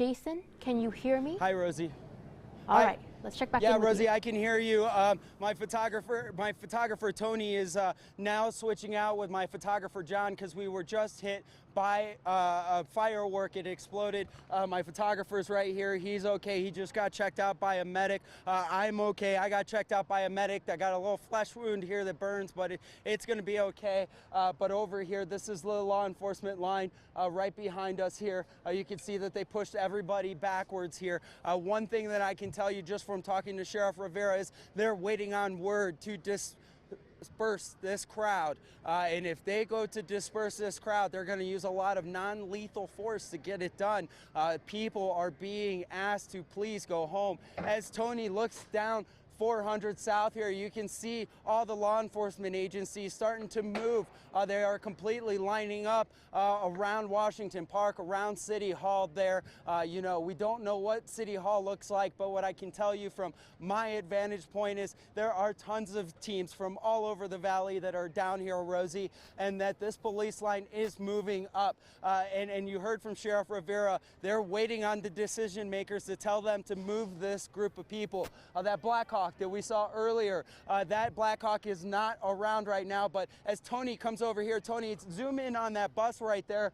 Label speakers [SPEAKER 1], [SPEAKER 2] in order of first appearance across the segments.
[SPEAKER 1] Jason, can you hear me?
[SPEAKER 2] Hi, Rosie.
[SPEAKER 1] All
[SPEAKER 2] Hi.
[SPEAKER 1] right, let's check back
[SPEAKER 2] Yeah,
[SPEAKER 1] in with
[SPEAKER 2] Rosie,
[SPEAKER 1] you.
[SPEAKER 2] I can hear you. My photographer Tony is now switching out with my photographer John because we were just hit by a firework. It exploded. My photographer's right here. He's okay. He just got checked out by a medic. I'm okay. I got checked out by a medic. I got a little flesh wound here that burns, but it's going to be okay. But over here, this is the law enforcement line right behind us here. You can see that they pushed everybody backwards here. One thing that I can tell you just from talking to Sheriff Rivera is they're waiting on word to disperse this crowd. And if they go to disperse this crowd, they're going to use a lot of non-lethal force to get it done. People are being asked to please go home. As Tony looks down 400 South here, you can see all the law enforcement agencies starting to move. They are completely lining up around Washington Park, around City Hall there. You know, we don't know what City Hall looks like, but what I can tell you from my advantage point is there are tons of teams from all over the valley that are down here, Rosie, and that this police line is moving up. And you heard from Sheriff Rivera, they're waiting on the decision makers to tell them to move this group of people. That Blackhawk that we saw earlier, that Blackhawk is not around right now, but as Tony comes over here, Tony, zoom in on that bus right there.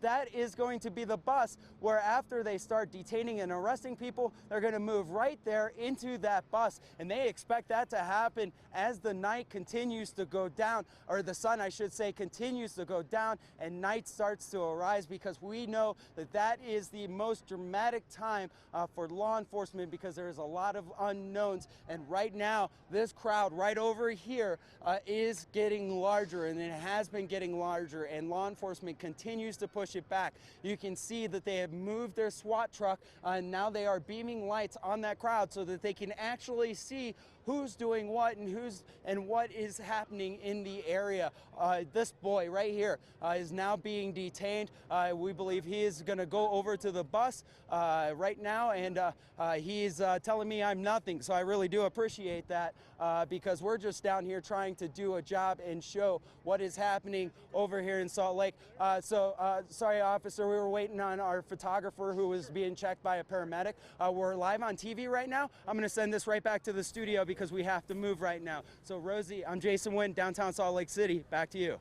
[SPEAKER 2] That is going to be the bus where after they start detaining and arresting people, they're going to move right there into that bus, and they expect that to happen as the night continues to go down, or the sun, I should say, continues to go down and night starts to arise, because we know that that is the most dramatic time for law enforcement, because there is a lot of unknowns. And right now, this crowd right over here is getting larger, and it has been getting larger, and law enforcement continues to push it back. You can see that they have moved their SWAT truck, and now they are beaming lights on that crowd so that they can actually see who's doing what and what is happening in the area. This boy right here is now being detained. We believe he is going to go over to the bus right now, and he's telling me I'm nothing. So I really do appreciate that, because we're just down here trying to do a job and show what is happening over here in Salt Lake. Sorry, officer, we were waiting on our photographer who was being checked by a paramedic. We're live on TV right now. I'm going to send this right back to the studio because we have to move right now. So Rosie, I'm Jason Wynn, downtown Salt Lake City. Back to you.